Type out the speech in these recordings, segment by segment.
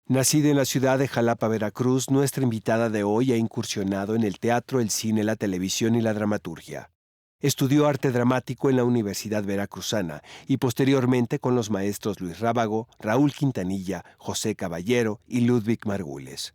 Nacida en la ciudad de Jalapa, Veracruz, nuestra invitada de hoy ha incursionado en el teatro, el cine, la televisión y la dramaturgia. Estudió arte dramático en la Universidad Veracruzana y posteriormente con los maestros Luis Rábago, Raúl Quintanilla, José Caballero y Ludwig Margules.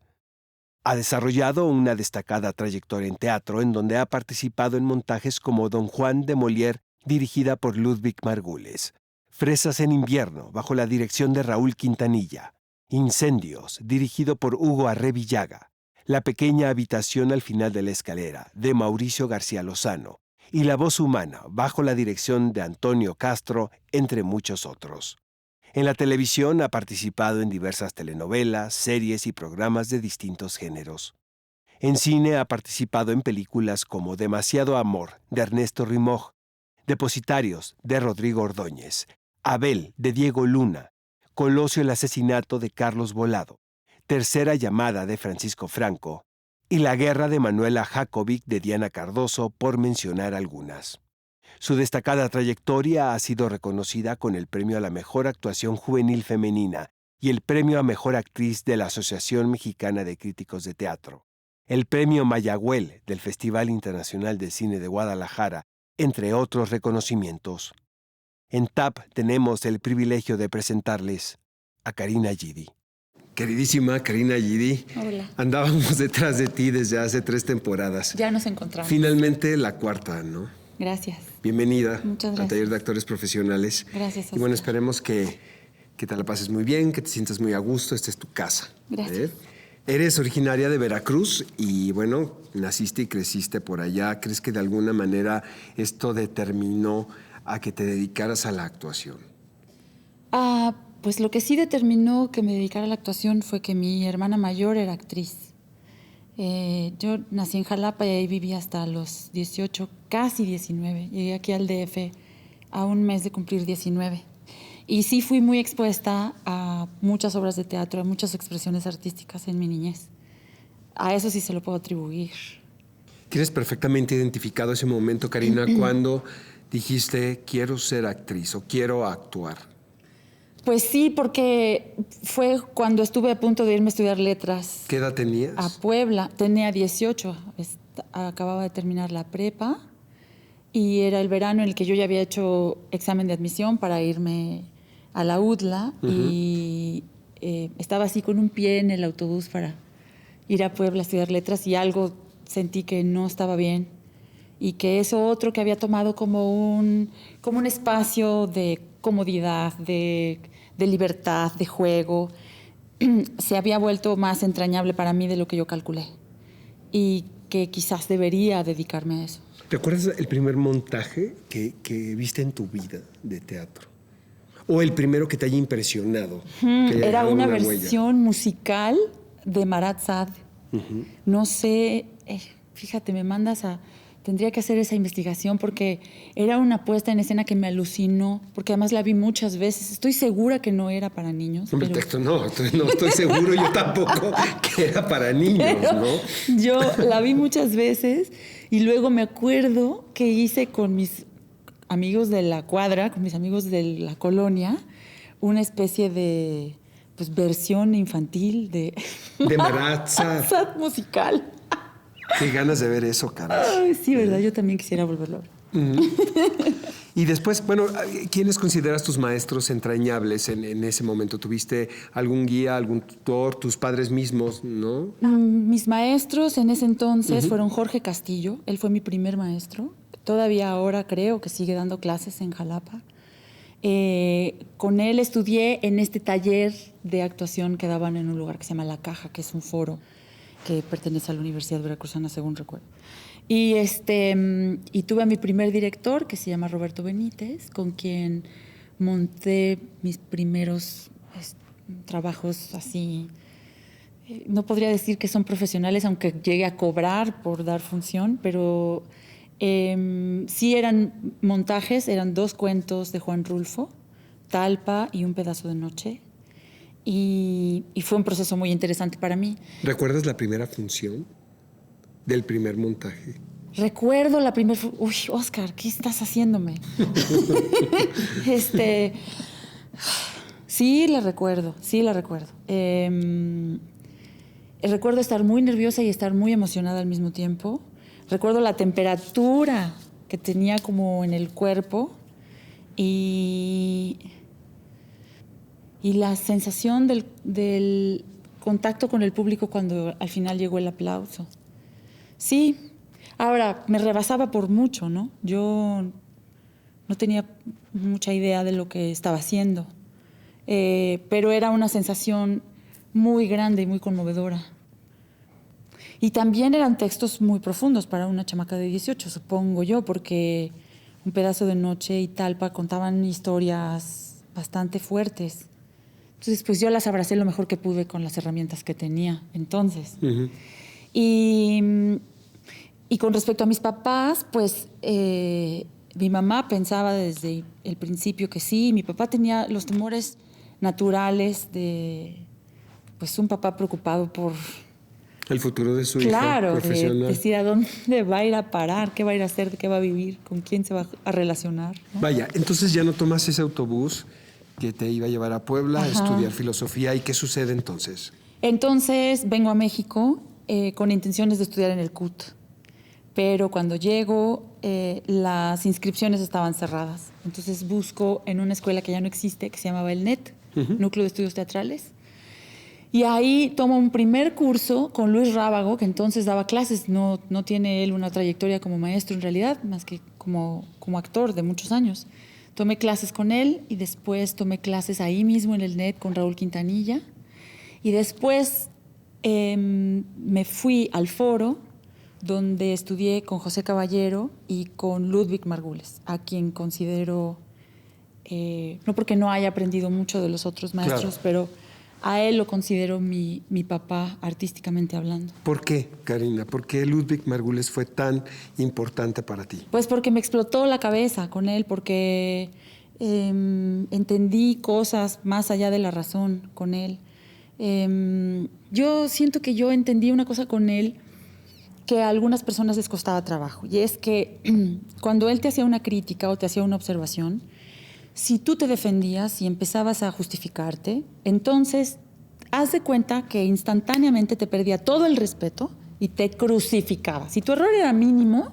Ha desarrollado una destacada trayectoria en teatro en donde ha participado en montajes como Don Juan de Molière, dirigida por Ludwig Margules, Fresas en invierno, bajo la dirección de Raúl Quintanilla, Incendios, dirigido por Hugo Arre Villaga, La pequeña habitación al final de la escalera, de Mauricio García Lozano, y La voz humana, bajo la dirección de Antonio Castro, entre muchos otros. En la televisión ha participado en diversas telenovelas, series y programas de distintos géneros. En cine ha participado en películas como Demasiado amor, de Ernesto Rimoj, Depositarios, de Rodrigo Ordóñez, Abel, de Diego Luna, Colosio el asesinato, de Carlos Volado, Tercera llamada, de Francisco Franco, y La guerra, de Manuela Jacobic, de Diana Cardoso, por mencionar algunas. Su destacada trayectoria ha sido reconocida con el Premio a la Mejor Actuación Juvenil Femenina y el Premio a Mejor Actriz de la Asociación Mexicana de Críticos de Teatro, el Premio Mayagüel del Festival Internacional de Cine de Guadalajara, entre otros reconocimientos. En TAP tenemos el privilegio de presentarles a Karina Gidi. Queridísima Karina Gidi, hola. Andábamos detrás de ti desde hace 3 temporadas. Ya nos encontramos. Finalmente la 4ª, ¿no? Gracias. Bienvenida Muchas gracias. al Taller de Actores Profesionales. Gracias, Oscar. Y bueno, esperemos que te la pases muy bien, que te sientas muy a gusto. Esta es tu casa. Gracias. Eres originaria de Veracruz y, bueno, naciste y creciste por allá. ¿Crees que de alguna manera esto determinó a que te dedicaras a la actuación? Pues lo que sí determinó que me dedicara a la actuación fue que mi hermana mayor era actriz. Yo nací en Jalapa y ahí viví hasta los 18, casi 19. Llegué aquí al DF a un mes de cumplir 19. Y sí fui muy expuesta a muchas obras de teatro, a muchas expresiones artísticas en mi niñez. A eso sí se lo puedo atribuir. ¿Tienes perfectamente identificado ese momento, Karina, cuando dijiste quiero ser actriz o quiero actuar? Pues sí, porque fue cuando estuve a punto de irme a estudiar letras. ¿Qué edad tenías? A Puebla. Tenía 18. Acababa de terminar la prepa y era el verano en el que yo ya había hecho examen de admisión para irme a la UDLA. Y estaba así con un pie en el autobús para ir a Puebla a estudiar letras y algo sentí que no estaba bien y que eso otro que había tomado como un espacio de comodidad, de libertad, de juego, se había vuelto más entrañable para mí de lo que yo calculé y que quizás debería dedicarme a eso. ¿Te acuerdas el primer montaje que viste en tu vida de teatro? ¿O el primero que te haya impresionado? Era una versión musical de Marat Sade. No sé, fíjate, me mandas a... Tendría que hacer esa investigación porque era una puesta en escena que me alucinó, porque además la vi muchas veces. Estoy segura que no era para niños. Hombre, texto no estoy seguro yo tampoco que era para niños, pero ¿no? Yo la vi muchas veces y luego me acuerdo que hice con mis amigos de la cuadra, con mis amigos de la colonia, una especie de versión infantil de Marat Sade musical. Qué ganas de ver eso, caray. Ay, sí, ¿verdad? Yo también quisiera volverlo a ver. Y después, bueno, ¿quiénes consideras tus maestros entrañables en ese momento? ¿Tuviste algún guía, algún tutor, tus padres mismos, no? Mis maestros en ese entonces fueron Jorge Castillo. Él fue mi primer maestro. Todavía ahora creo que sigue dando clases en Jalapa. Con él estudié en este taller de actuación que daban en un lugar que se llama La Caja, que es un foro que pertenece a la Universidad Veracruzana, según recuerdo. Y tuve a mi primer director, que se llama Roberto Benítez, con quien monté mis primeros trabajos así. No podría decir que son profesionales, aunque llegué a cobrar por dar función, pero sí eran montajes, eran 2 cuentos de Juan Rulfo, Talpa y Un pedazo de noche. Y fue un proceso muy interesante para mí. ¿Recuerdas la primera función del primer montaje? Recuerdo la primera... Uy, Oscar, ¿qué estás haciéndome? Sí, Sí, la recuerdo, sí, la recuerdo. Recuerdo estar muy nerviosa y estar muy emocionada al mismo tiempo. Recuerdo la temperatura que tenía como en el cuerpo y la sensación del contacto con el público cuando al final llegó el aplauso. Sí, ahora me rebasaba por mucho, ¿no? Yo no tenía mucha idea de lo que estaba haciendo, pero era una sensación muy grande y muy conmovedora. Y también eran textos muy profundos para una chamaca de 18, supongo yo, porque Un pedazo de noche y Talpa contaban historias bastante fuertes. Entonces, pues yo las abracé lo mejor que pude con las herramientas que tenía entonces. Uh-huh. Y con respecto a mis papás, pues mi mamá pensaba desde el principio que sí. Mi papá tenía los temores naturales de pues un papá preocupado por el futuro de su hija profesional. De decir a dónde va a ir a parar, qué va a ir a hacer, de qué va a vivir, con quién se va a relacionar, ¿no? Vaya, entonces ya no tomas ese autobús que te iba a llevar a Puebla a estudiar filosofía. ¿Y qué sucede entonces? Entonces vengo a México con intenciones de estudiar en el CUT. Pero cuando llego, las inscripciones estaban cerradas. Entonces busco en una escuela que ya no existe, que se llamaba el NET, Núcleo de Estudios Teatrales. Y ahí tomo un primer curso con Luis Rábago, que entonces daba clases. No tiene él una trayectoria como maestro en realidad, más que como actor de muchos años. Tomé clases con él y después tomé clases ahí mismo en el NET con Raúl Quintanilla. Y después me fui al Foro, donde estudié con José Caballero y con Ludwig Margules, a quien considero, no porque no haya aprendido mucho de los otros maestros, pero a él lo considero mi papá artísticamente hablando. ¿Por qué, Karina? ¿Por qué Ludwig Margules fue tan importante para ti? Pues porque me explotó la cabeza con él, porque entendí cosas más allá de la razón con él. Yo siento que yo entendí una cosa con él que a algunas personas les costaba trabajo, y es que cuando él te hacía una crítica o te hacía una observación, si tú te defendías y empezabas a justificarte, entonces haz de cuenta que instantáneamente te perdía todo el respeto y te crucificaba. Si tu error era mínimo,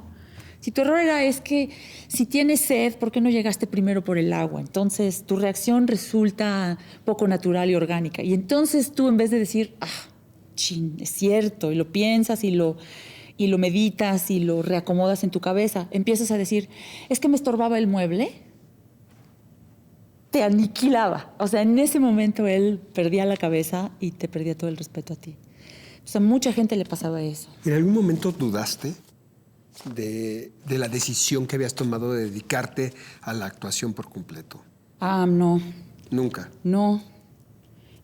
si tu error era es que si tienes sed, ¿por qué no llegaste primero por el agua? Entonces tu reacción resulta poco natural y orgánica. Y entonces tú, en vez de decir, chin, es cierto, y lo piensas y lo meditas y lo reacomodas en tu cabeza, empiezas a decir, es que me estorbaba el mueble. Te aniquilaba. O sea, en ese momento él perdía la cabeza y te perdía todo el respeto a ti. O sea, a mucha gente le pasaba eso. ¿En algún momento dudaste de la decisión que habías tomado de dedicarte a la actuación por completo? No. ¿Nunca? No.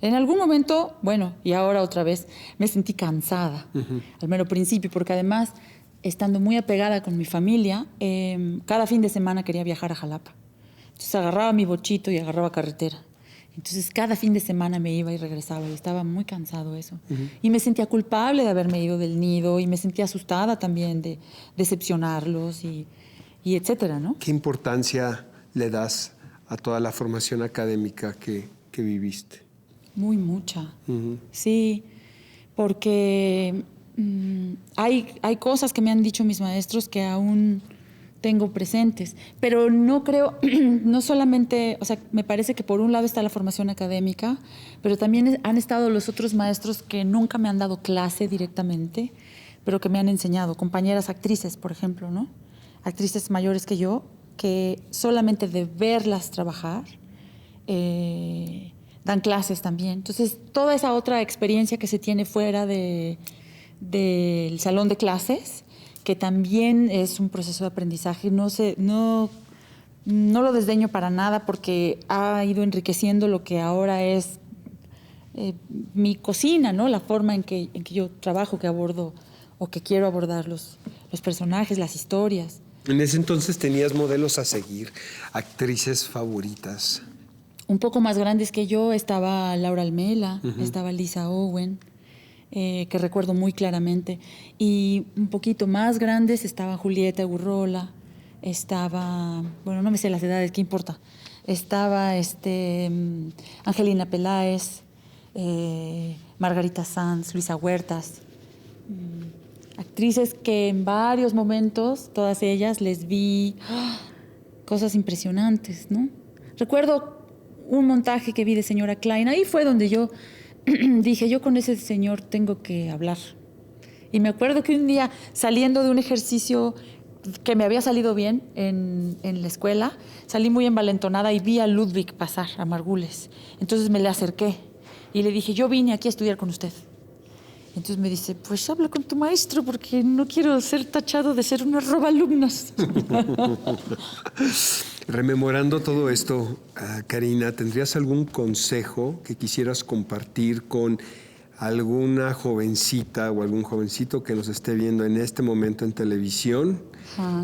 En algún momento, bueno, y ahora otra vez, me sentí cansada, al mero principio, porque además, estando muy apegada con mi familia, cada fin de semana quería viajar a Jalapa. Entonces agarraba mi bochito y agarraba carretera. Entonces cada fin de semana me iba y regresaba y estaba muy cansado eso. Y me sentía culpable de haberme ido del nido y me sentía asustada también de decepcionarlos y etcétera, ¿no? ¿Qué importancia le das a toda la formación académica que viviste? Muy mucha. Sí, porque hay cosas que me han dicho mis maestros que aún tengo presentes, pero no creo, no solamente, o sea, me parece que por un lado está la formación académica, pero también han estado los otros maestros que nunca me han dado clase directamente, pero que me han enseñado, compañeras actrices, por ejemplo, ¿no? Actrices mayores que yo, que solamente de verlas trabajar, dan clases también. Entonces, toda esa otra experiencia que se tiene fuera del salón de clases, que también es un proceso de aprendizaje, no lo desdeño para nada porque ha ido enriqueciendo lo que ahora es mi cocina, ¿no? La forma en que yo trabajo, que abordo o que quiero abordar los personajes, las historias. En ese entonces tenías modelos a seguir, actrices favoritas. Un poco más grandes que yo estaba Laura Almela, estaba Lisa Owen, que recuerdo muy claramente. Y un poquito más grandes estaba Julieta Gurrola, estaba, bueno, no me sé las edades, ¿qué importa? estaba Angelina Peláez, Margarita Sanz, Luisa Huertas, actrices que en varios momentos, todas ellas, les vi cosas impresionantes, ¿no? Recuerdo un montaje que vi de Señora Klein, ahí fue donde yo dije, yo con ese señor tengo que hablar. Y me acuerdo que un día, saliendo de un ejercicio que me había salido bien en la escuela, salí muy envalentonada y vi a Ludwig pasar, a Margules. Entonces me le acerqué y le dije, yo vine aquí a estudiar con usted. Entonces me dice, pues habla con tu maestro porque no quiero ser tachado de ser una robalumnas. Rememorando todo esto, Karina, ¿tendrías algún consejo que quisieras compartir con alguna jovencita o algún jovencito que nos esté viendo en este momento en televisión,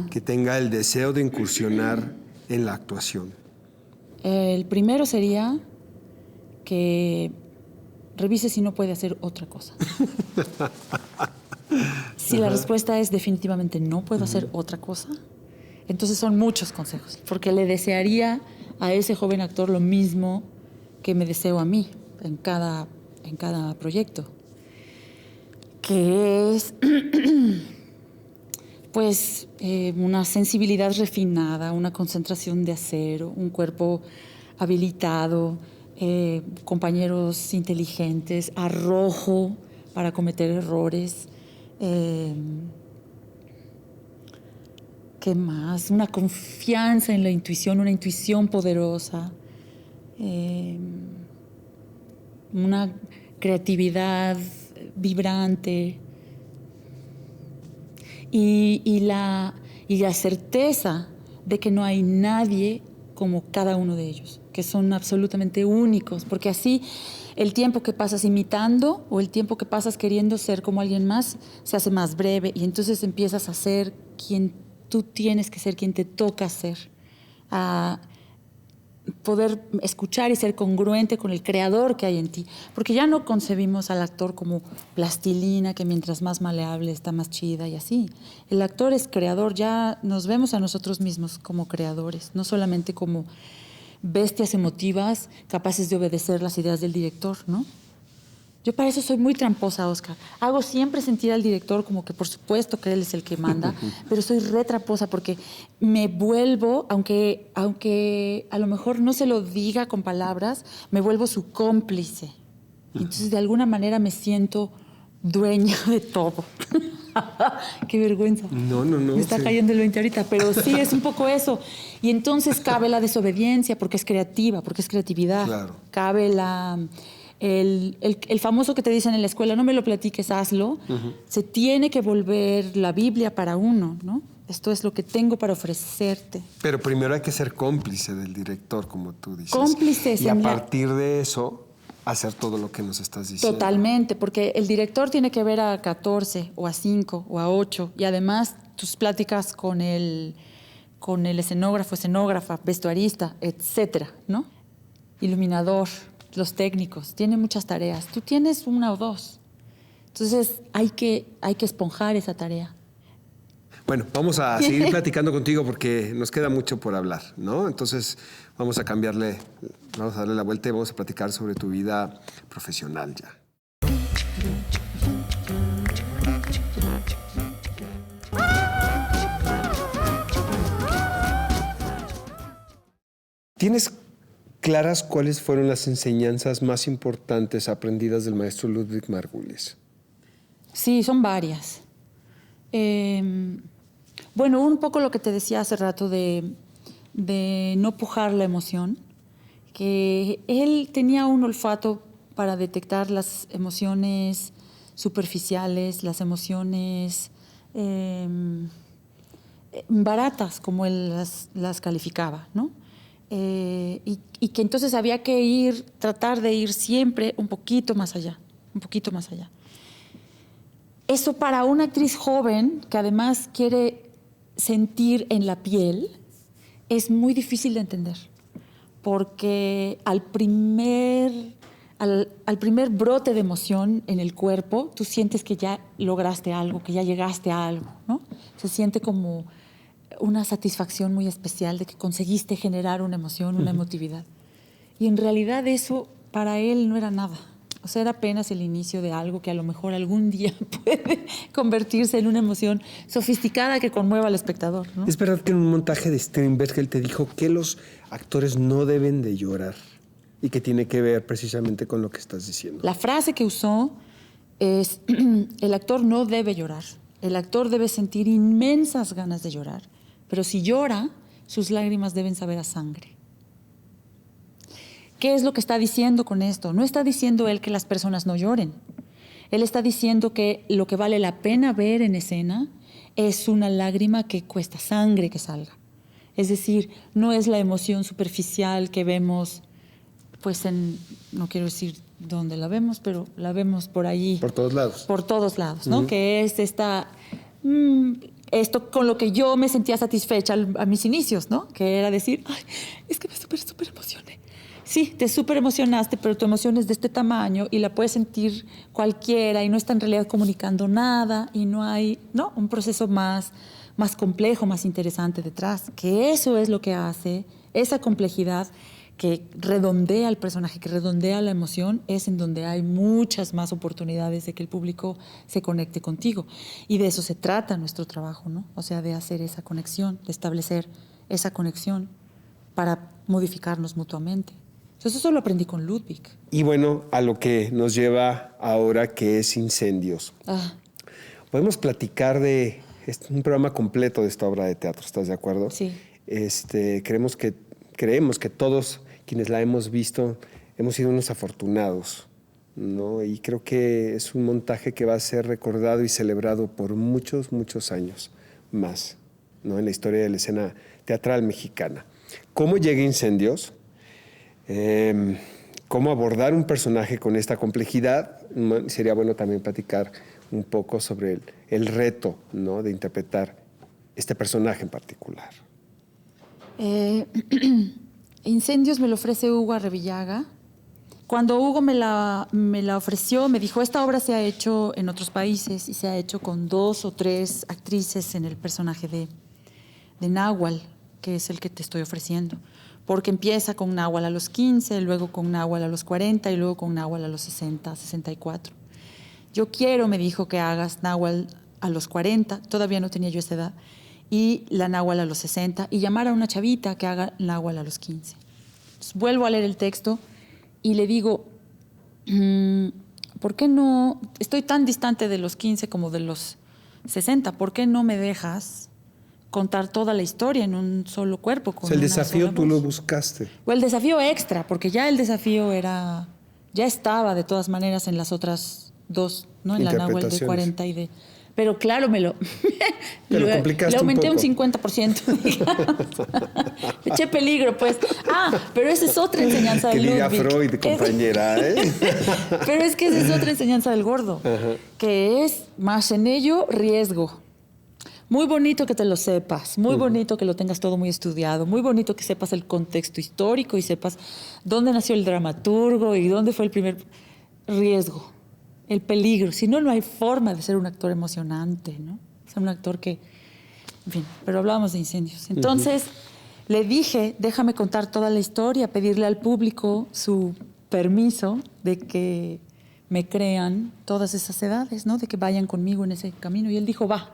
que tenga el deseo de incursionar en la actuación? El primero sería que revise si no puede hacer otra cosa. Si la respuesta es definitivamente no puedo hacer otra cosa, entonces son muchos consejos, porque le desearía a ese joven actor lo mismo que me deseo a mí en cada proyecto, que es pues una sensibilidad refinada, una concentración de acero, un cuerpo habilitado, compañeros inteligentes, arrojo para cometer errores. ¿Qué más? Una confianza en la intuición, una intuición poderosa, una creatividad vibrante y la certeza de que no hay nadie como cada uno de ellos, que son absolutamente únicos, porque así el tiempo que pasas imitando o el tiempo que pasas queriendo ser como alguien más se hace más breve y entonces empiezas a ser quien tú tienes que ser, quien te toca ser, a poder escuchar y ser congruente con el creador que hay en ti, porque ya no concebimos al actor como plastilina que mientras más maleable está más chida y así. El actor es creador, ya nos vemos a nosotros mismos como creadores, no solamente como bestias emotivas capaces de obedecer las ideas del director, ¿no? Yo para eso soy muy tramposa, Oscar. Hago siempre sentir al director como que por supuesto que él es el que manda, pero soy re tramposa porque me vuelvo, aunque a lo mejor no se lo diga con palabras, me vuelvo su cómplice. Entonces de alguna manera me siento dueña de todo. Qué vergüenza. No. Me está cayendo el 20 ahorita, pero sí es un poco eso. Y entonces cabe la desobediencia porque es creativa, porque es creatividad. Claro. Cabe el famoso que te dicen en la escuela, no me lo platiques, hazlo. Se tiene que volver la Biblia para uno, ¿no? Esto es lo que tengo para ofrecerte. Pero primero hay que ser cómplice del director, como tú dices. Cómplices. Y a partir de eso, hacer todo lo que nos estás diciendo. Totalmente, porque el director tiene que ver a 14 o a 5 o a 8 y además tus pláticas con el escenógrafo, escenógrafa, vestuarista, etcétera, ¿no? Iluminador, los técnicos, tiene muchas tareas. Tú tienes una o dos. Entonces hay que esponjar esa tarea. Bueno, vamos a seguir platicando contigo porque nos queda mucho por hablar, ¿no? Entonces vamos a darle la vuelta y vamos a platicar sobre tu vida profesional ya. ¿Tienes claras cuáles fueron las enseñanzas más importantes aprendidas del maestro Ludwig Margules? Sí, son varias. Bueno, un poco lo que te decía hace rato de no pujar la emoción, que él tenía un olfato para detectar las emociones superficiales, las emociones baratas, como él las calificaba, ¿no? Y que entonces había que tratar de ir siempre un poquito más allá, un poquito más allá. Eso para una actriz joven que además quiere sentir en la piel es muy difícil de entender, porque al primer brote de emoción en el cuerpo, tú sientes que ya lograste algo, que ya llegaste a algo, ¿no? Se siente como una satisfacción muy especial de que conseguiste generar una emoción, una emotividad. Y en realidad eso para él no era nada. O sea, era apenas el inicio de algo que a lo mejor algún día puede convertirse en una emoción sofisticada que conmueva al espectador, ¿no? Es verdad que en un montaje de Strindberg él te dijo que los actores no deben de llorar y que tiene que ver precisamente con lo que estás diciendo. La frase que usó es, el actor no debe llorar. El actor debe sentir inmensas ganas de llorar, pero si llora, sus lágrimas deben saber a sangre. ¿Qué es lo que está diciendo con esto? No está diciendo él que las personas no lloren. Él está diciendo que lo que vale la pena ver en escena es una lágrima que cuesta sangre que salga. Es decir, no es la emoción superficial que vemos, pues no quiero decir dónde la vemos, pero la vemos por allí. Por todos lados. Por todos lados, ¿no? Que es esto con lo que yo me sentía satisfecha a mis inicios, ¿no? Que era decir, ay, es que me súper emocioné. Sí, te súper emocionaste, pero tu emoción es de este tamaño y la puede sentir cualquiera y no está en realidad comunicando nada y no hay, ¿no? Un proceso más complejo, más interesante detrás. Que eso es lo que hace esa complejidad que redondea al personaje, que redondea la emoción, es en donde hay muchas más oportunidades de que el público se conecte contigo. Y de eso se trata nuestro trabajo, ¿no? O sea, de hacer esa conexión, de establecer esa conexión para modificarnos mutuamente. Entonces, eso lo aprendí con Ludwig. Y bueno, a lo que nos lleva ahora, que es Incendios. Podemos platicar de un programa completo de esta obra de teatro, ¿estás de acuerdo? Sí. Creemos que todos quienes la hemos visto hemos sido unos afortunados, ¿no? Y creo que es un montaje que va a ser recordado y celebrado por muchos, muchos años más, ¿no? En la historia de la escena teatral mexicana. ¿Cómo llega Incendios? ¿Cómo abordar un personaje con esta complejidad? Sería bueno también platicar un poco sobre el reto, ¿no? De interpretar este personaje en particular. Incendios me lo ofrece Hugo Arrevillaga. Cuando Hugo me la ofreció, me dijo, esta obra se ha hecho en otros países y se ha hecho con 2 o 3 actrices en el personaje de Nahual, que es el que te estoy ofreciendo. Porque empieza con Nahual a los 15, luego con Nahual a los 40 y luego con Nahual a los 60, 64. Yo quiero, me dijo, que hagas Nahual a los 40, todavía no tenía yo esa edad, y la Nahual a los 60, y llamar a una chavita que haga Nahual a los 15. Entonces, vuelvo a leer el texto y le digo, ¿por qué no? Estoy tan distante de los 15 como de los 60, ¿por qué no me dejas contar toda la historia en un solo cuerpo? O sea, el desafío tú lo buscaste. O el desafío extra, porque ya el desafío ya estaba de todas maneras en las otras 2, ¿no? En la Nahual de 40 y de... Pero claro, le aumenté un 50%, digamos. Le eché peligro, pues. Pero esa es otra enseñanza del Ludwig. Que diga Freud, compañera, ¿eh? Pero es que esa es otra enseñanza del gordo, que es más en ello riesgo. Muy bonito que te lo sepas, muy bonito que lo tengas todo muy estudiado, muy bonito que sepas el contexto histórico y sepas dónde nació el dramaturgo y dónde fue el primer riesgo. El peligro. Si no, no hay forma de ser un actor emocionante, ¿no? Ser un actor que... En fin, pero hablábamos de Incendios. Entonces, le dije, déjame contar toda la historia, pedirle al público su permiso de que me crean todas esas edades, ¿no? De que vayan conmigo en ese camino. Y él dijo, va.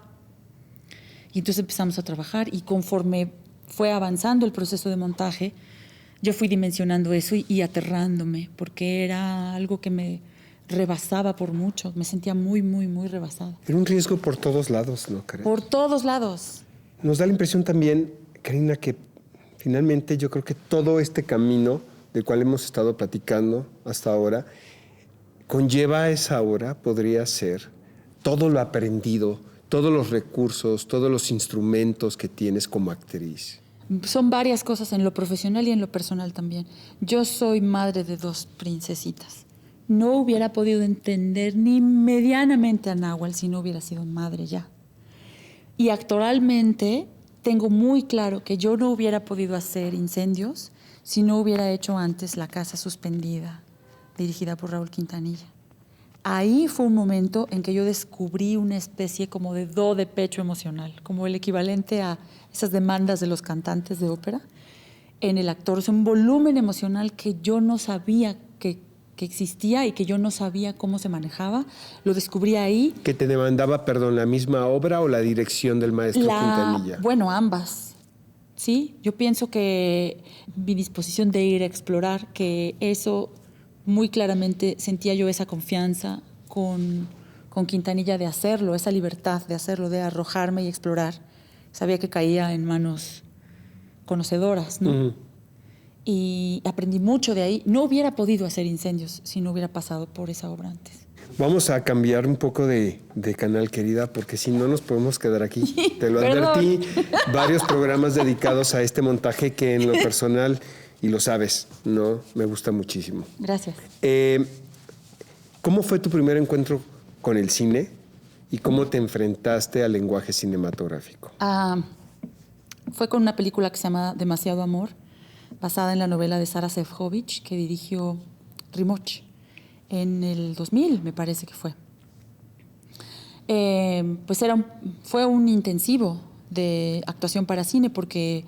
Y entonces empezamos a trabajar y conforme fue avanzando el proceso de montaje, yo fui dimensionando eso y aterrándome, porque era algo que me rebasaba por mucho. Me sentía muy, muy, muy rebasada. Era un riesgo por todos lados, ¿no crees? Por todos lados. Nos da la impresión también, Karina, que finalmente yo creo que todo este camino del cual hemos estado platicando hasta ahora conlleva a esa hora, podría ser, todo lo aprendido, todos los recursos, todos los instrumentos que tienes como actriz. Son varias cosas en lo profesional y en lo personal también. Yo soy madre de 2 princesitas. No hubiera podido entender ni medianamente a Nahual si no hubiera sido madre ya. Y actoralmente tengo muy claro que yo no hubiera podido hacer Incendios si no hubiera hecho antes La Casa Suspendida, dirigida por Raúl Quintanilla. ahí fue un momento en que yo descubrí una especie como de do de pecho emocional, como el equivalente a esas demandas de los cantantes de ópera en el actor. Es un volumen emocional que yo no sabía que existía y que yo no sabía cómo se manejaba. Lo descubrí ahí. ¿Que te demandaba, perdón, la misma obra o la dirección del maestro Quintanilla? Bueno, ambas. Sí, yo pienso que mi disposición de ir a explorar, que eso muy claramente sentía yo esa confianza con Quintanilla de hacerlo, esa libertad de hacerlo, de arrojarme y explorar. Sabía que caía en manos conocedoras, ¿no? Uh-huh. Y aprendí mucho de ahí. No hubiera podido hacer Incendios si no hubiera pasado por esa obra antes. Vamos a cambiar un poco de canal, querida, porque si no nos podemos quedar aquí. Te lo advertí, varios programas dedicados a este montaje que en lo personal, y lo sabes, ¿no? Me gusta muchísimo. Gracias. ¿Cómo fue tu primer encuentro con el cine y cómo te enfrentaste al lenguaje cinematográfico? Fue con una película que se llama Demasiado Amor, basada en la novela de Sara Sefcovic, que dirigió Rimoch en el 2000, me parece que fue. Pues fue un intensivo de actuación para cine, porque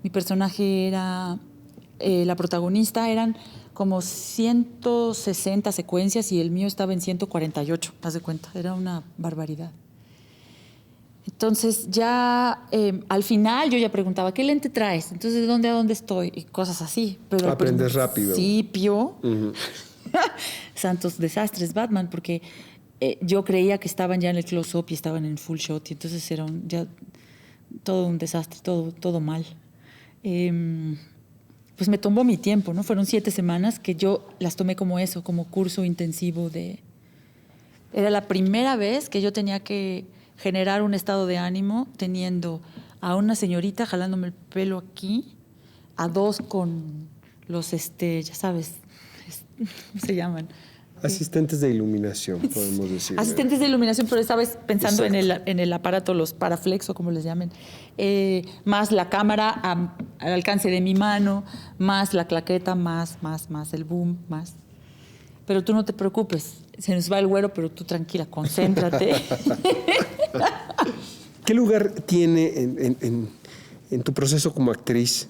mi personaje era la protagonista, eran como 160 secuencias y el mío estaba en 148, haz de cuenta, era una barbaridad. Entonces ya al final yo ya preguntaba, ¿qué lente traes? Entonces, ¿de dónde a dónde estoy? Y cosas así. Pero aprendes rápido. Sí, uh-huh. Santos desastres, Batman, porque yo creía que estaban ya en el close-up y estaban en full shot, y entonces era ya todo un desastre, todo mal. Pues me tomó mi tiempo, ¿no? Fueron 7 semanas que yo las tomé como eso, como curso intensivo de... Era la primera vez que yo tenía que generar un estado de ánimo teniendo a una señorita jalándome el pelo aquí, a 2 con los, ya sabes, ¿cómo se llaman? Asistentes de iluminación, podemos decir. Asistentes de iluminación, pero esta vez pensando en el aparato, los paraflex o como les llamen, más la cámara al alcance de mi mano, más la claqueta, más el boom, más. Pero tú no te preocupes, se nos va el güero, pero tú tranquila, concéntrate. ¿Qué lugar tiene en tu proceso como actriz,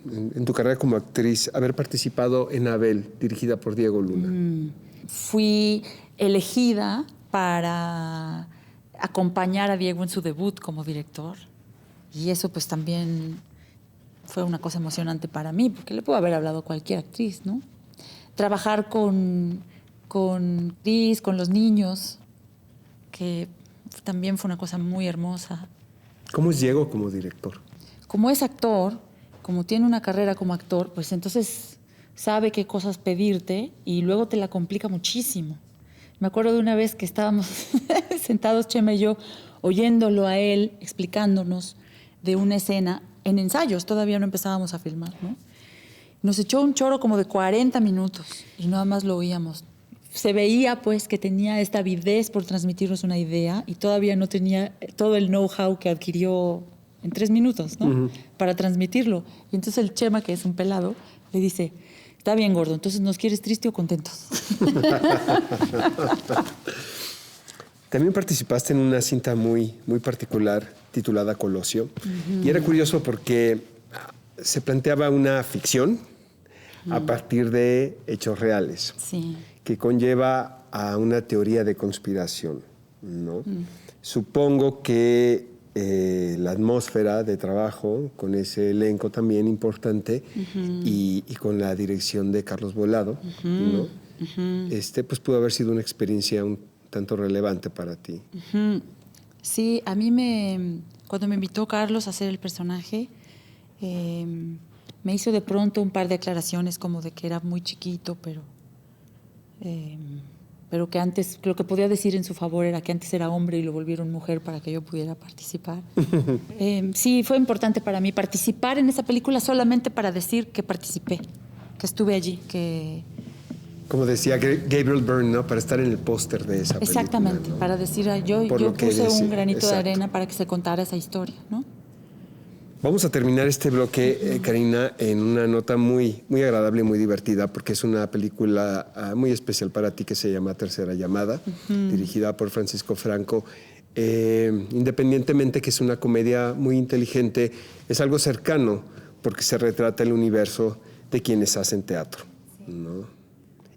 en tu carrera como actriz, haber participado en Abel, dirigida por Diego Luna? Fui elegida para acompañar a Diego en su debut como director, y eso pues también fue una cosa emocionante para mí, porque le puedo haber hablado a cualquier actriz, ¿no? Trabajar con Cris, con los niños, que también fue una cosa muy hermosa. ¿Cómo es Diego como director? Como es actor, como tiene una carrera como actor, pues entonces sabe qué cosas pedirte y luego te la complica muchísimo. Me acuerdo de una vez que estábamos sentados, Chema y yo, oyéndolo a él, explicándonos de una escena en ensayos, todavía no empezábamos a filmar, ¿no? Nos echó un choro como de 40 minutos y nada más lo oíamos. Se veía pues que tenía esta avidez por transmitirnos una idea y todavía no tenía todo el know-how que adquirió en 3 minutos, ¿no? Uh-huh. Para transmitirlo. Y entonces el Chema, que es un pelado, le dice, está bien, gordo, entonces ¿nos quieres triste o contentos? También participaste en una cinta muy, muy particular titulada Colosio. Uh-huh. Y era curioso porque se planteaba una ficción a partir de hechos reales, sí, que conlleva a una teoría de conspiración, ¿no? Supongo que la atmósfera de trabajo con ese elenco también importante y con la dirección de Carlos Volado, ¿no? Pues pudo haber sido una experiencia un tanto relevante para ti. Sí, a mí cuando me invitó Carlos a hacer el personaje, me hizo de pronto un par de aclaraciones como de que era muy chiquito, pero que antes, lo que podía decir en su favor era que antes era hombre y lo volvieron mujer para que yo pudiera participar. Sí, fue importante para mí participar en esa película solamente para decir que participé, que estuve allí, que... Como decía Gabriel Byrne, ¿no? Para estar en el póster de esa película. Exactamente, ¿no? Para decir, yo puse un granito de arena para que se contara esa historia, ¿no? Vamos a terminar este bloque, Karina, en una nota muy, muy agradable, muy divertida, porque es una película muy especial para ti que se llama Tercera Llamada, dirigida por Francisco Franco. Independientemente que es una comedia muy inteligente, es algo cercano, porque se retrata el universo de quienes hacen teatro, ¿no?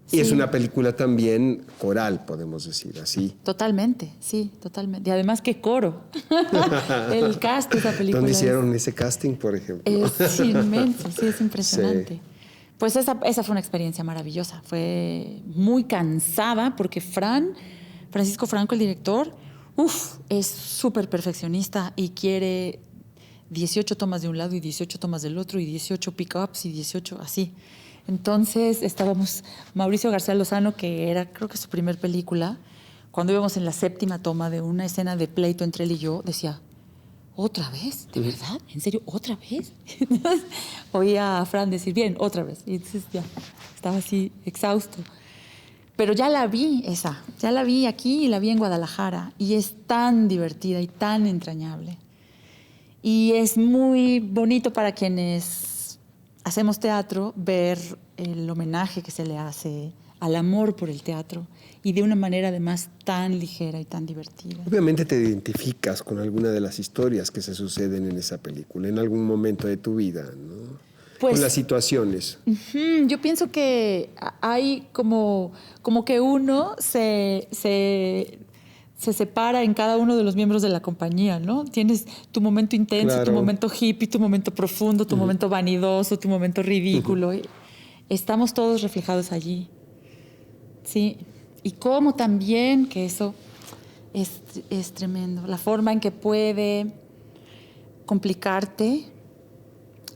Y es una película también coral, podemos decir así. Totalmente, sí, totalmente. Y además, qué coro. El cast de esa película. ¿Dónde hicieron ese casting, por ejemplo? Es inmenso, sí, es impresionante. Sí. Pues esa fue una experiencia maravillosa. Fue muy cansada porque Francisco Franco, el director, es súper perfeccionista y quiere 18 tomas de un lado y 18 tomas del otro y 18 pick-ups y 18 así. Entonces estábamos, Mauricio García Lozano, que era creo que su primer película, cuando íbamos en la 7ª toma de una escena de pleito entre él y yo, decía, ¿otra vez? ¿De verdad? ¿En serio? ¿Otra vez? Entonces, oía a Fran decir, bien, otra vez. Y entonces ya estaba así exhausto. Pero ya la vi aquí y la vi en Guadalajara. Y es tan divertida y tan entrañable. Y es muy bonito para quienes hacemos teatro, ver el homenaje que se le hace al amor por el teatro y de una manera además tan ligera y tan divertida. Obviamente te identificas con alguna de las historias que se suceden en esa película, en algún momento de tu vida, ¿no? Pues, con las situaciones. Yo pienso que hay como que uno se separa en cada uno de los miembros de la compañía, ¿no? Tienes tu momento intenso, claro, tu momento hippie, tu momento profundo, tu momento vanidoso, tu momento ridículo. Estamos todos reflejados allí. Sí. Y cómo también, que eso es tremendo, la forma en que puede complicarte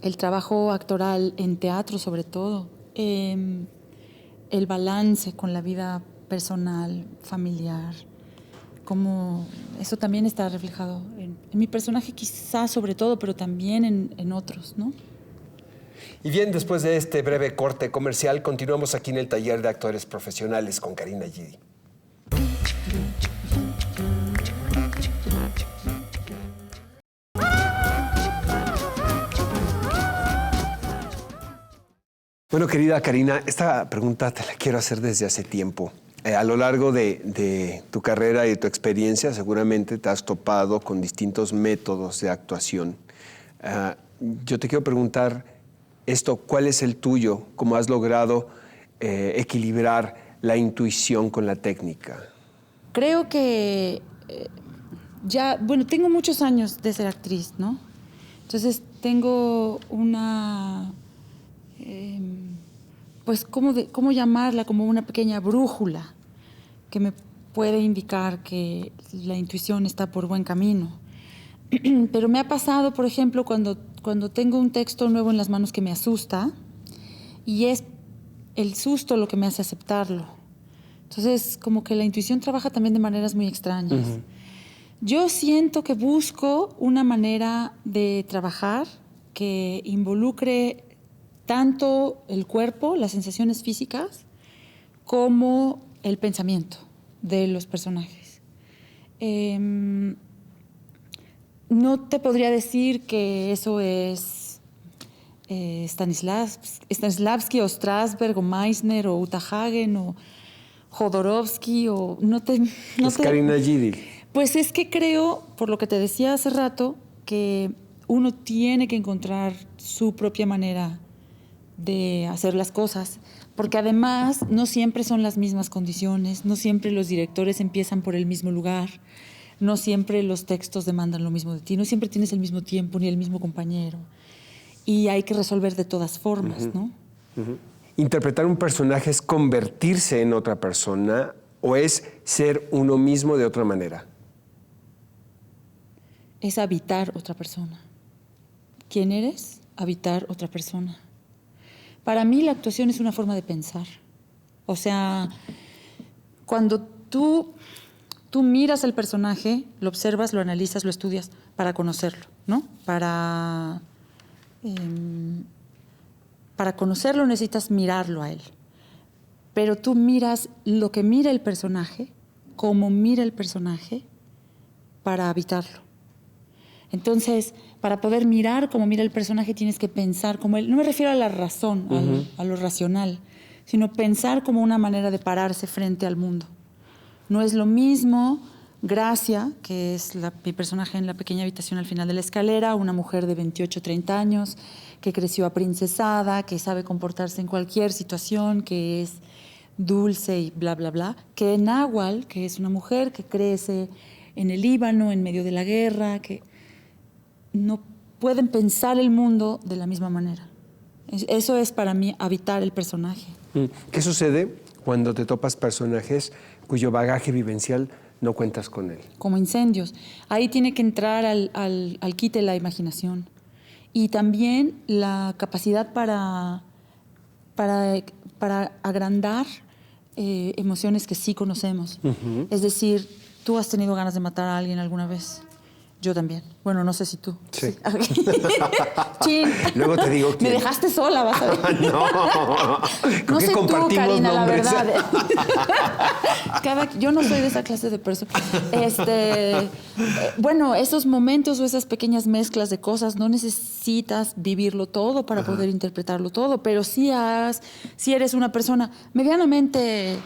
el trabajo actoral en teatro, sobre todo, el balance con la vida personal, familiar. Como eso también está reflejado en mi personaje, quizás sobre todo, pero también en otros, ¿no? Y bien, después de este breve corte comercial, continuamos aquí en el taller de actores profesionales con Karina Gidi. Bueno, querida Karina, esta pregunta te la quiero hacer desde hace tiempo. A lo largo de tu carrera y de tu experiencia, seguramente te has topado con distintos métodos de actuación. Yo te quiero preguntar esto, ¿cuál es el tuyo? ¿Cómo has logrado equilibrar la intuición con la técnica? Creo que tengo muchos años de ser actriz, ¿no? Entonces tengo una... pues, ¿cómo llamarla? Como una pequeña brújula que me puede indicar que la intuición está por buen camino. Pero me ha pasado, por ejemplo, cuando tengo un texto nuevo en las manos que me asusta, y es el susto lo que me hace aceptarlo. Entonces, como que la intuición trabaja también de maneras muy extrañas. Yo siento que busco una manera de trabajar que involucre tanto el cuerpo, las sensaciones físicas, como el pensamiento de los personajes. No te podría decir que eso es Stanislavski o Strasberg o Meissner o Uta Hagen o Jodorowsky o... Karina Gidi. Pues es que creo, por lo que te decía hace rato, que uno tiene que encontrar su propia manera de hacer las cosas, porque además no siempre son las mismas condiciones, no siempre los directores empiezan por el mismo lugar, no siempre los textos demandan lo mismo de ti, no siempre tienes el mismo tiempo ni el mismo compañero, y hay que resolver de todas formas, ¿no? ¿Interpretar un personaje es convertirse en otra persona o es ser uno mismo de otra manera? Es habitar otra persona. ¿Quién eres? Habitar otra persona. Para mí la actuación es una forma de pensar. O sea, cuando tú miras al personaje, lo observas, lo analizas, lo estudias para conocerlo, ¿no? Para conocerlo necesitas mirarlo a él. Pero tú miras lo que mira el personaje, cómo mira el personaje, para habitarlo. Entonces, para poder mirar como mira el personaje, tienes que pensar como él. No me refiero a la razón, a lo racional, sino pensar como una manera de pararse frente al mundo. No es lo mismo Gracia, que es mi personaje en La pequeña habitación al final de la escalera, una mujer de 28, 30 años, que creció aprincesada, que sabe comportarse en cualquier situación, que es dulce y bla, bla, bla, que Nahual, que es una mujer que crece en el Líbano, en medio de la guerra, que no pueden pensar el mundo de la misma manera. Eso es para mí habitar el personaje. ¿Qué sucede cuando te topas personajes cuyo bagaje vivencial no cuentas con él? Como Incendios. Ahí tiene que entrar al quite la imaginación. Y también la capacidad para agrandar emociones que sí conocemos. Es decir, ¿tú has tenido ganas de matar a alguien alguna vez? Yo también. Bueno, no sé si tú. Sí. Chin. Luego te digo quién. Me dejaste sola, vas a ver. No sé tú, Karina, nombres. la verdad. Yo no soy de esa clase de persona. Bueno, esos momentos o esas pequeñas mezclas de cosas, no necesitas vivirlo todo para poder interpretarlo todo, pero sí eres una persona medianamente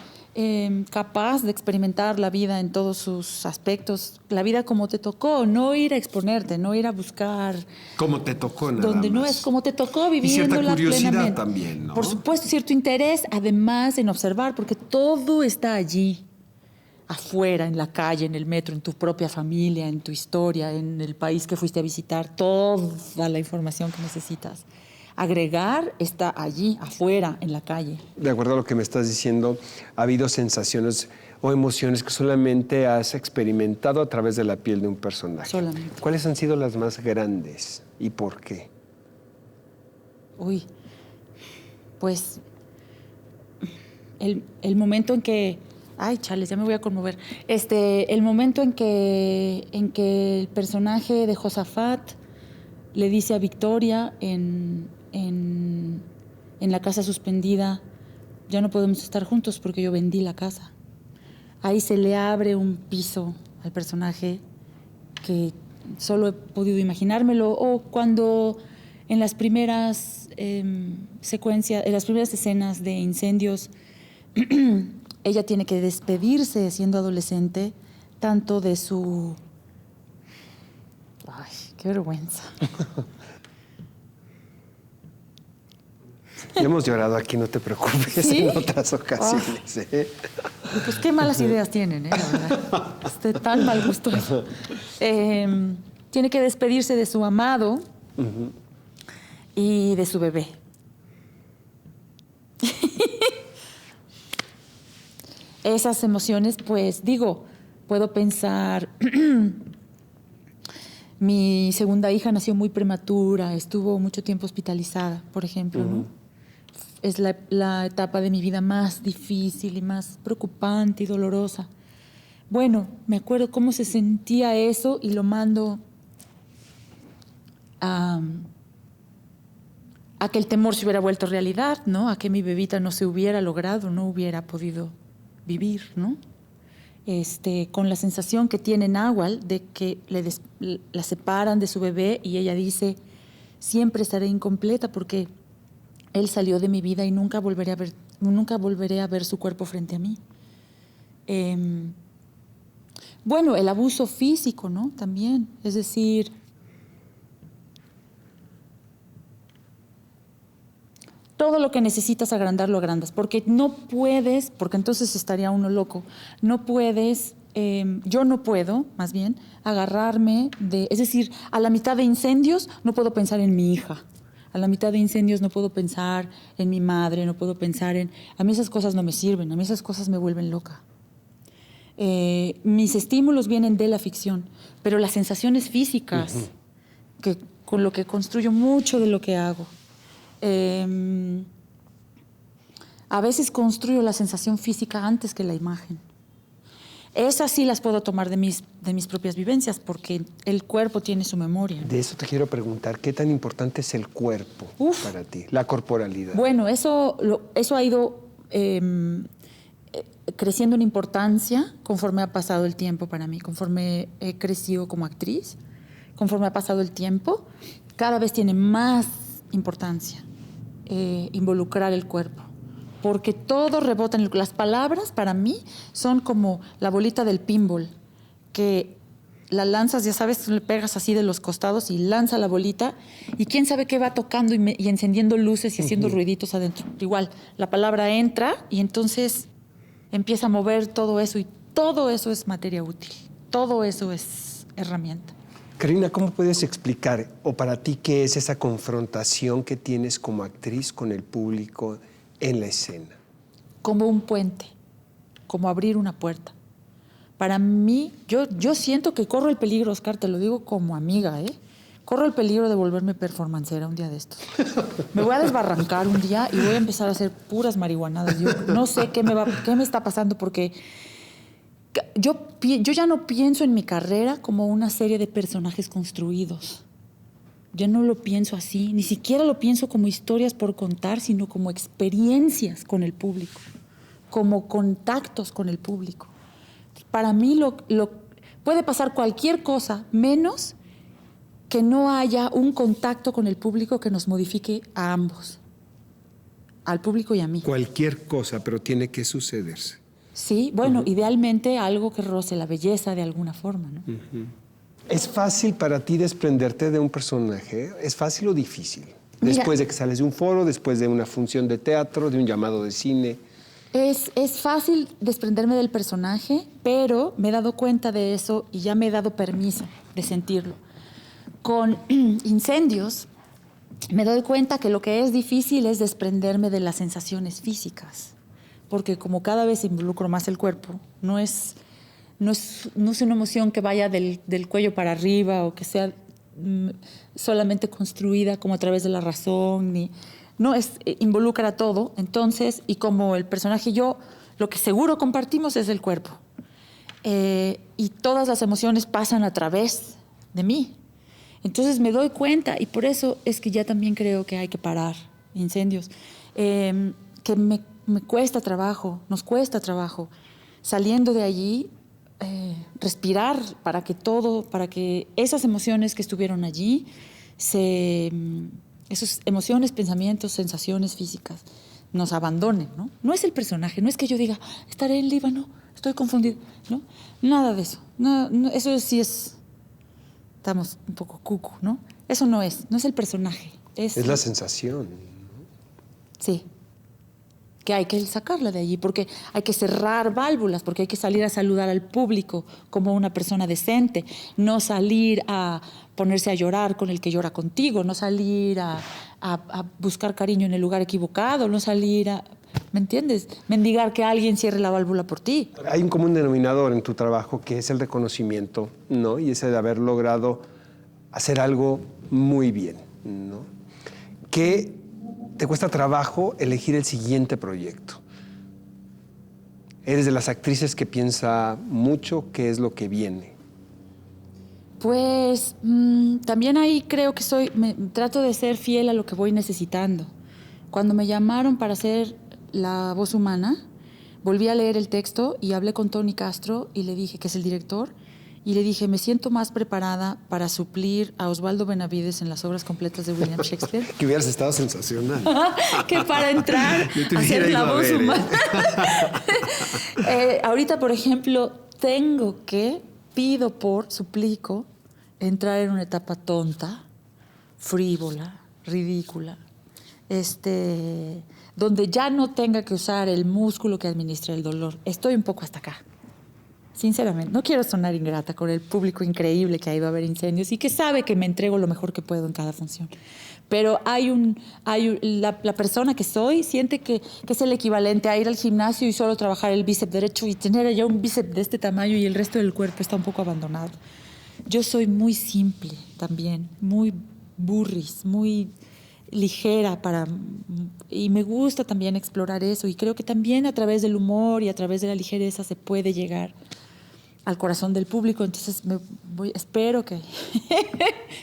capaz de experimentar la vida en todos sus aspectos, la vida como te tocó, no ir a exponerte, no ir a buscar Como te tocó, nada donde más. no es, como te tocó, Y cierta viviéndola curiosidad plenamente. también, ¿no? Por supuesto, cierto interés, además en observar, porque todo está allí, afuera, en la calle, en el metro, en tu propia familia, en tu historia, en el país que fuiste a visitar, toda la información que necesitas. Agregar está allí, afuera, en la calle. De acuerdo a lo que me estás diciendo, ha habido sensaciones o emociones que solamente has experimentado a través de la piel de un personaje. Solamente. ¿Cuáles han sido las más grandes y por qué? Uy, pues el momento en que... Ay, chales, ya me voy a conmover. El momento en que el personaje de Josafat le dice a Victoria en la casa suspendida, ya no podemos estar juntos porque yo vendí la casa. Ahí se le abre un piso al personaje que solo he podido imaginármelo. O cuando en las primeras secuencias, en las primeras escenas de Incendios, ella tiene que despedirse siendo adolescente tanto de su... Ay, qué vergüenza. Ya hemos llorado aquí, no te preocupes, ¿Sí? en otras ocasiones. Pues qué malas ideas tienen, la verdad. Tan mal gusto. Tiene que despedirse de su amado y de su bebé. Esas emociones, pues digo, puedo pensar, mi segunda hija nació muy prematura, estuvo mucho tiempo hospitalizada, por ejemplo, ¿no? Es la etapa de mi vida más difícil y más preocupante y dolorosa. Bueno, me acuerdo cómo se sentía eso y lo mando a que el temor se hubiera vuelto realidad, ¿no? A que mi bebita no se hubiera logrado, no hubiera podido vivir, ¿no? Con la sensación que tiene Nahual de que la separan de su bebé y ella dice, siempre estaré incompleta porque él salió de mi vida y nunca volveré a ver su cuerpo frente a mí. Bueno, el abuso físico, ¿no? También, es decir, todo lo que necesitas agrandar, lo agrandas, porque no puedes, porque entonces estaría uno loco, no puedes, yo no puedo, más bien, agarrarme es decir, a la mitad de Incendios no puedo pensar en mi hija, a la mitad de Incendios no puedo pensar en mi madre, no puedo pensar a mí esas cosas no me sirven, a mí esas cosas me vuelven loca. Mis estímulos vienen de la ficción, pero las sensaciones físicas, que con lo que construyo mucho de lo que hago, a veces construyo la sensación física antes que la imagen. Esas sí las puedo tomar de mis propias vivencias, porque el cuerpo tiene su memoria. De eso te quiero preguntar, ¿qué tan importante es el cuerpo para ti, la corporalidad? Bueno, eso ha ido creciendo en importancia conforme ha pasado el tiempo para mí, conforme he crecido como actriz. conforme ha pasado el tiempo, cada vez tiene más importancia involucrar el cuerpo. Porque todo rebota en las palabras, para mí, son como la bolita del pinball, que la lanzas, ya sabes, le pegas así de los costados y lanza la bolita, y quién sabe qué va tocando y encendiendo luces y haciendo ruiditos adentro. Igual, la palabra entra y entonces empieza a mover todo eso, y todo eso es materia útil. Todo eso es herramienta. Karina, ¿cómo puedes explicar, o para ti, qué es esa confrontación que tienes como actriz con el público en la escena? Como un puente, como abrir una puerta. Para mí, yo siento que corro el peligro, Oscar, te lo digo como amiga, corro el peligro de volverme performancera un día de estos. Me voy a desbarrancar un día y voy a empezar a hacer puras marihuanadas. Yo no sé qué me está pasando, porque yo ya no pienso en mi carrera como una serie de personajes construidos. Ya no lo pienso así, ni siquiera lo pienso como historias por contar, sino como experiencias con el público, como contactos con el público. Para mí puede pasar cualquier cosa, menos que no haya un contacto con el público que nos modifique a ambos, al público y a mí. Cualquier cosa, pero tiene que sucederse. Sí, bueno, idealmente algo que roce la belleza de alguna forma, ¿no? ¿Es fácil para ti desprenderte de un personaje? ¿Es fácil o difícil? Mira, después de que sales de un foro, después de una función de teatro, de un llamado de cine. Es fácil desprenderme del personaje, pero me he dado cuenta de eso y ya me he dado permiso de sentirlo. Con Incendios me doy cuenta que lo que es difícil es desprenderme de las sensaciones físicas, porque como cada vez involucro más el cuerpo, no es una emoción que vaya del cuello para arriba o que sea solamente construida como a través de la razón, involucra todo. Entonces, y como el personaje y yo, lo que seguro compartimos es el cuerpo. Y todas las emociones pasan a través de mí. Entonces me doy cuenta, y por eso es que ya también creo que hay que parar Incendios, que me cuesta trabajo, nos cuesta trabajo, saliendo de allí, respirar para que esas emociones que estuvieron allí, esas emociones, pensamientos, sensaciones físicas, nos abandonen, ¿no? No es el personaje, no es que yo diga, estaré en Líbano, estoy confundido, ¿no? Nada de eso. No, eso sí estamos un poco cucu, ¿no? Eso no es el personaje. Es la sensación, ¿no? Sí. Que hay que sacarla de allí, porque hay que cerrar válvulas, porque hay que salir a saludar al público como una persona decente, no salir a ponerse a llorar con el que llora contigo, no salir a buscar cariño en el lugar equivocado, no salir a... ¿Me entiendes? Mendigar que alguien cierre la válvula por ti. Hay un común denominador en tu trabajo que es el reconocimiento, ¿no? Y ese de haber logrado hacer algo muy bien, ¿no? Que te cuesta trabajo elegir el siguiente proyecto. Eres de las actrices que piensa mucho qué es lo que viene. Pues también ahí creo que trato de ser fiel a lo que voy necesitando. Cuando me llamaron para hacer La Voz Humana, volví a leer el texto y hablé con Tony Castro y le dije, que es el director, y le dije, me siento más preparada para suplir a Osvaldo Benavides en las obras completas de William Shakespeare. Que hubieras estado sensacional. Que para entrar a hacer La Voz Humana. Ahorita, por ejemplo, suplico, entrar en una etapa tonta, frívola, ridícula, donde ya no tenga que usar el músculo que administra el dolor. Estoy un poco hasta acá. Sinceramente, no quiero sonar ingrata con el público increíble que ha ido a ver Incendios y que sabe que me entrego lo mejor que puedo en cada función. Pero la persona que soy siente que es el equivalente a ir al gimnasio y solo trabajar el bíceps derecho y tener allá un bíceps de este tamaño y el resto del cuerpo está un poco abandonado. Yo soy muy simple también, muy burris, muy ligera y me gusta también explorar eso, y creo que también a través del humor y a través de la ligereza se puede llegar al corazón del público. Entonces espero que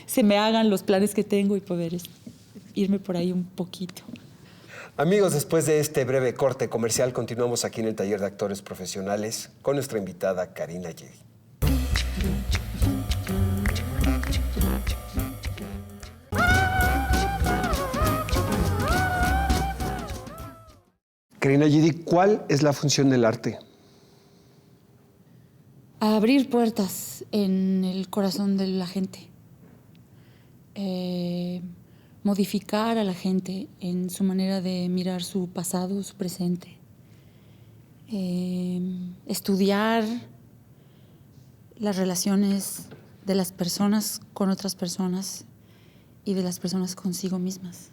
se me hagan los planes que tengo y poder irme por ahí un poquito. Amigos, después de este breve corte comercial, continuamos aquí en el Taller de Actores Profesionales con nuestra invitada Karina Yedi. Karina Gidi, ¿cuál es la función del arte? Abrir puertas en el corazón de la gente. Modificar a la gente en su manera de mirar su pasado, su presente. Estudiar las relaciones de las personas con otras personas y de las personas consigo mismas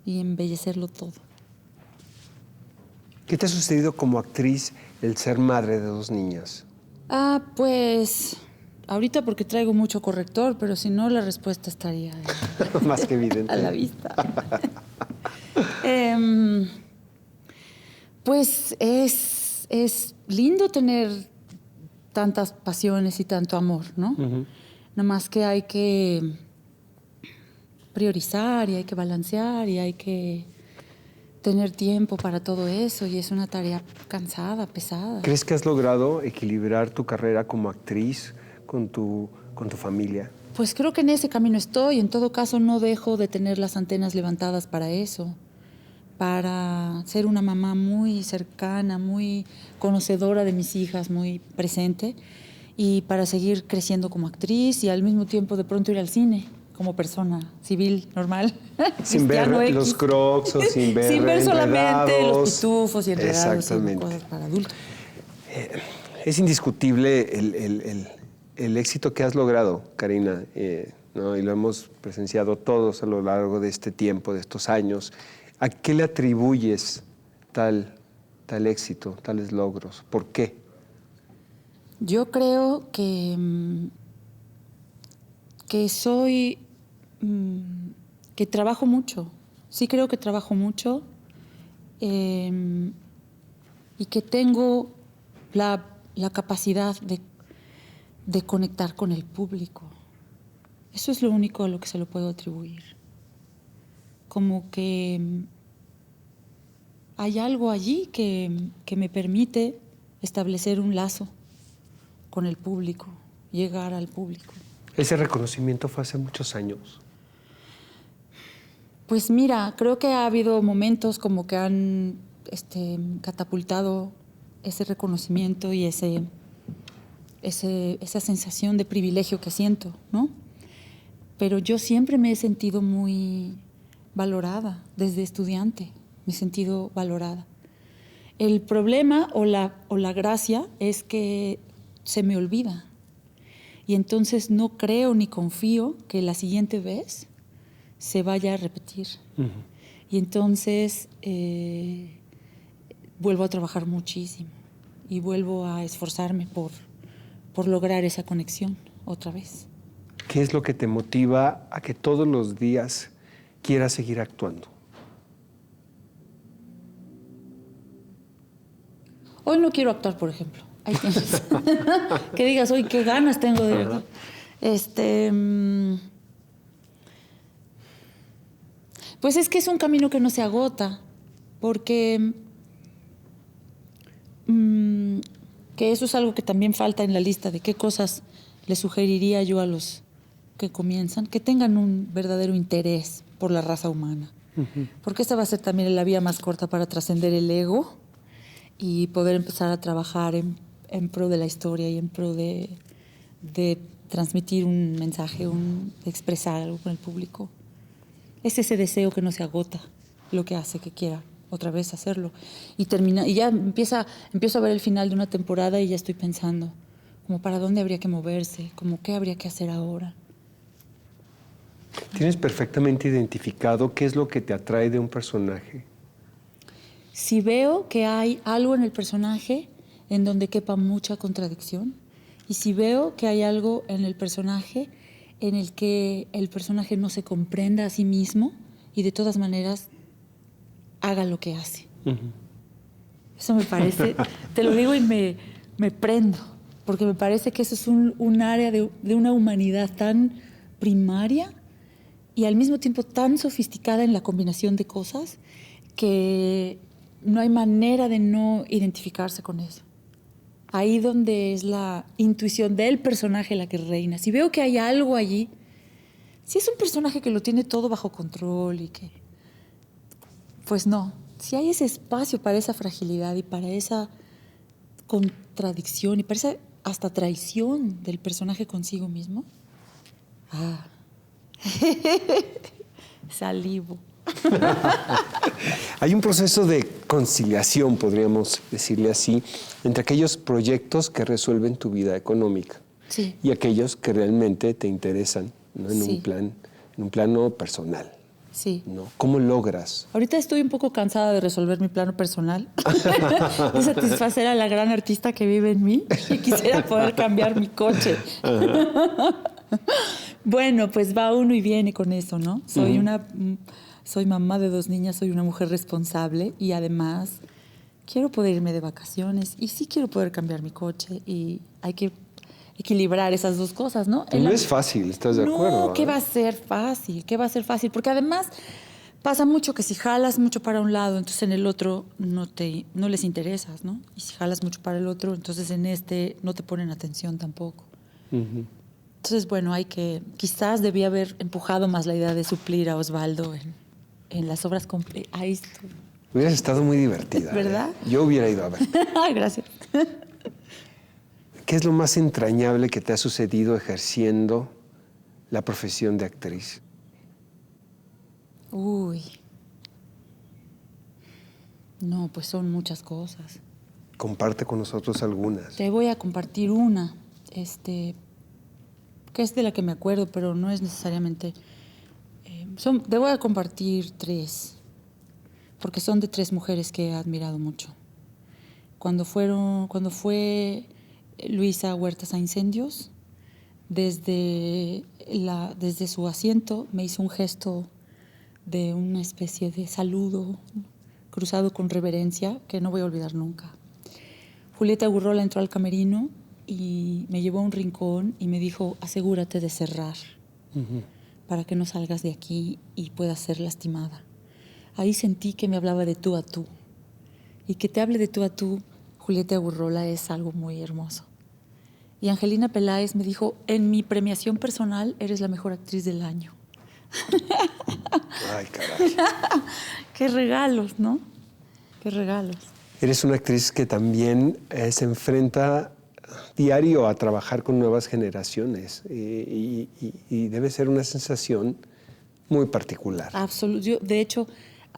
y embellecerlo todo. ¿Qué te ha sucedido como actriz el ser madre de 2 niñas? Pues ahorita porque traigo mucho corrector, pero si no la respuesta estaría Más que evidente. a la vista. Pues es lindo tener tantas pasiones y tanto amor, ¿no? Uh-huh. Nada más que hay que priorizar y hay que balancear y hay que tener tiempo para todo eso y es una tarea cansada, pesada. ¿Crees que has logrado equilibrar tu carrera como actriz con tu familia? Pues creo que en ese camino estoy. En todo caso, no dejo de tener las antenas levantadas para eso, para ser una mamá muy cercana, muy conocedora de mis hijas, muy presente, y para seguir creciendo como actriz y al mismo tiempo de pronto ir al cine como persona civil, normal. Sin ver los Crocs o sin ver sin ver solamente Enredados. los pitufos y enredados. Exactamente. Y cosas para adultos. Es indiscutible el éxito que has logrado, Karina, ¿no? Y lo hemos presenciado todos a lo largo de este tiempo, de estos años. ¿A qué le atribuyes tal éxito, tales logros? ¿Por qué? Yo creo que soy, que trabajo mucho. Sí creo que trabajo mucho y que tengo la capacidad de conectar con el público. Eso es lo único a lo que se lo puedo atribuir. Como que hay algo allí que me permite establecer un lazo con el público, llegar al público. ¿Ese reconocimiento fue hace muchos años? Pues mira, creo que ha habido momentos como que han catapultado ese reconocimiento y esa sensación de privilegio que siento, ¿no? Pero yo siempre me he sentido muy valorada, desde estudiante me he sentido valorada. El problema o la gracia es que se me olvida. Y entonces no creo ni confío que la siguiente vez se vaya a repetir. Uh-huh. Y entonces vuelvo a trabajar muchísimo y vuelvo a esforzarme por lograr esa conexión otra vez. ¿Qué es lo que te motiva a que todos los días quieras seguir actuando? Hoy no quiero actuar, por ejemplo. Ahí tienes. Que digas, hoy qué ganas tengo de verdad. Pues es que es un camino que no se agota, porque que eso es algo que también falta en la lista de qué cosas le sugeriría yo a los que comienzan, que tengan un verdadero interés por la raza humana. Uh-huh. Porque esta va a ser también la vía más corta para trascender el ego y poder empezar a trabajar en pro de la historia y en pro de transmitir un mensaje, de expresar algo con el público. Es ese deseo que no se agota lo que hace que quiera otra vez hacerlo. Y ya empiezo a ver el final de una temporada y ya estoy pensando como para dónde habría que moverse, como qué habría que hacer ahora. ¿Tienes perfectamente identificado qué es lo que te atrae de un personaje? Si veo que hay algo en el personaje en donde quepa mucha contradicción, y si veo que hay algo en el personaje en el que el personaje no se comprenda a sí mismo y de todas maneras haga lo que hace. Uh-huh. Eso me parece, te lo digo y me prendo, porque me parece que eso es un área de una humanidad tan primaria y al mismo tiempo tan sofisticada en la combinación de cosas que no hay manera de no identificarse con eso. Ahí donde es la intuición del personaje la que reina. Si veo que hay algo allí, si es un personaje que lo tiene todo bajo control y que... Pues no, si hay ese espacio para esa fragilidad y para esa contradicción y para esa hasta traición del personaje consigo mismo, salivo. Hay un proceso de conciliación, podríamos decirle así, entre aquellos proyectos que resuelven tu vida económica y aquellos que realmente te interesan, ¿no? En un plano personal. Sí. ¿No? ¿Cómo logras? Ahorita estoy un poco cansada de resolver mi plano personal, de satisfacer a la gran artista que vive en mí y quisiera poder cambiar mi coche. Bueno, pues va uno y viene con eso, ¿no? Soy mamá de 2 niñas, soy una mujer responsable y además quiero poder irme de vacaciones y sí quiero poder cambiar mi coche y hay que equilibrar esas 2 cosas, ¿no? No es fácil, ¿estás de acuerdo? No, ¿qué va a ser fácil? ¿Qué va a ser fácil? Porque además pasa mucho que si jalas mucho para un lado, entonces en el otro no les interesas, ¿no? Y si jalas mucho para el otro, entonces en este no te ponen atención tampoco. Entonces, bueno, quizás debía haber empujado más la idea de suplir a Osvaldo en las obras completas. Ahí estoy. Hubieras estado muy divertida. ¿Verdad? Yo hubiera ido a ver. Gracias. ¿Qué es lo más entrañable que te ha sucedido ejerciendo la profesión de actriz? Uy. No, pues son muchas cosas. Comparte con nosotros algunas. Te voy a compartir una, que es de la que me acuerdo, pero no es necesariamente... te voy a compartir 3, porque son de 3 mujeres que he admirado mucho. Cuando fue Luisa Huertas a Incendios, desde su asiento me hizo un gesto de una especie de saludo cruzado con reverencia que no voy a olvidar nunca. Julieta Gurrola entró al camerino y me llevó a un rincón y me dijo: asegúrate de cerrar para que no salgas de aquí y puedas ser lastimada. Ahí sentí que me hablaba de tú a tú. Y que te hable de tú a tú, Julieta Gurrola, es algo muy hermoso. Y Angelina Peláez me dijo: en mi premiación personal eres la mejor actriz del año. Ay, caray. Qué regalos, ¿no? Qué regalos. Eres una actriz que también se enfrenta diario a trabajar con nuevas generaciones y debe ser una sensación muy particular. Absolutamente. Yo, de hecho,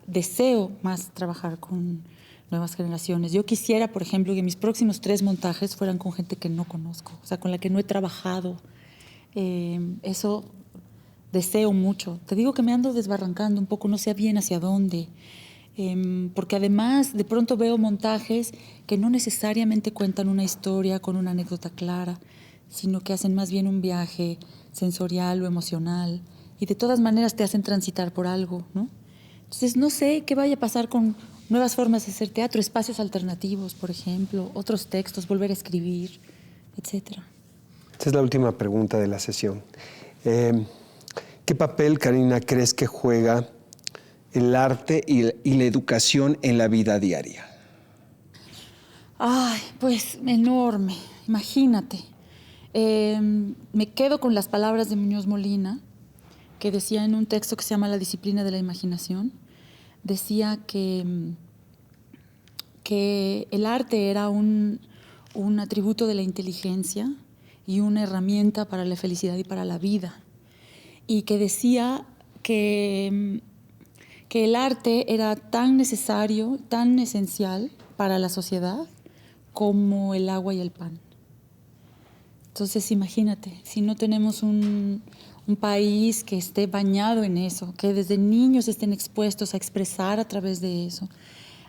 deseo más trabajar con nuevas generaciones. Yo quisiera, por ejemplo, que mis próximos 3 montajes fueran con gente que no conozco, o sea, con la que no he trabajado. Eso deseo mucho. Te digo que me ando desbarrancando un poco, no sé bien hacia dónde. Porque además de pronto veo montajes que no necesariamente cuentan una historia con una anécdota clara, sino que hacen más bien un viaje sensorial o emocional y de todas maneras te hacen transitar por algo, ¿no? Entonces no sé qué vaya a pasar con nuevas formas de hacer teatro, espacios alternativos, por ejemplo, otros textos, volver a escribir, etc. Esta es la última pregunta de la sesión. ¿Qué papel, Karina, crees que juega el arte y la educación en la vida diaria? Ay, pues enorme, imagínate. Me quedo con las palabras de Muñoz Molina, que decía en un texto que se llama La disciplina de la imaginación, decía que el arte era un atributo de la inteligencia y una herramienta para la felicidad y para la vida. Y que decía que el arte era tan necesario, tan esencial para la sociedad como el agua y el pan. Entonces, imagínate, si no tenemos un país que esté bañado en eso, que desde niños estén expuestos a expresar a través de eso,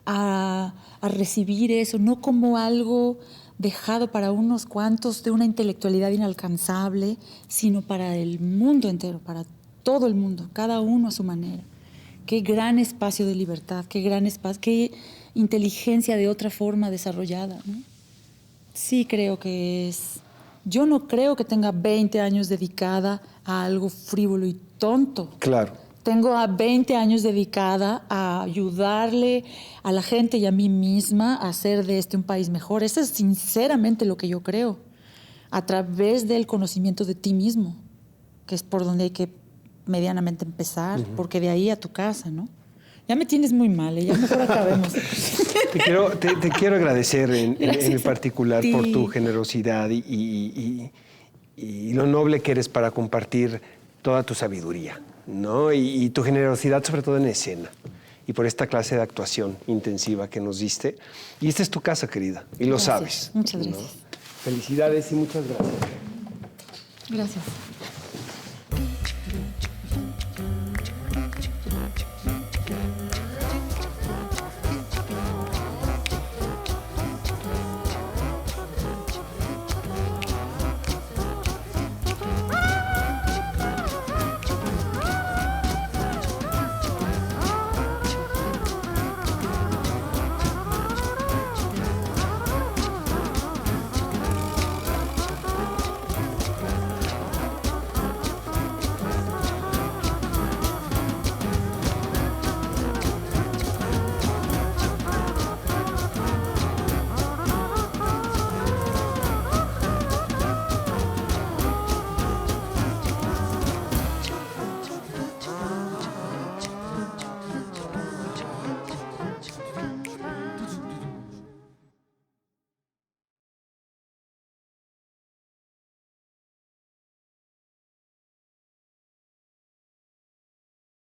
a recibir eso, no como algo dejado para unos cuantos de una intelectualidad inalcanzable, sino para el mundo entero, para todo el mundo, cada uno a su manera. Qué gran espacio de libertad, qué gran espacio, qué inteligencia de otra forma desarrollada, ¿no? Sí creo que es... Yo no creo que tenga 20 años dedicada a algo frívolo y tonto. Claro. Tengo a 20 años dedicada a ayudarle a la gente y a mí misma a hacer de este un país mejor. Eso es sinceramente lo que yo creo. A través del conocimiento de ti mismo, que es por donde hay que medianamente empezar, porque de ahí a tu casa, ¿no? Ya me tienes muy mal, ya mejor acabemos. Te quiero agradecer en particular ti. por tu generosidad y lo noble que eres para compartir toda tu sabiduría, ¿no? Y tu generosidad, sobre todo en escena, y por esta clase de actuación intensiva que nos diste. Y esta es tu casa, querida, y lo sabes. Muchas gracias. ¿No? Felicidades y muchas gracias. Gracias.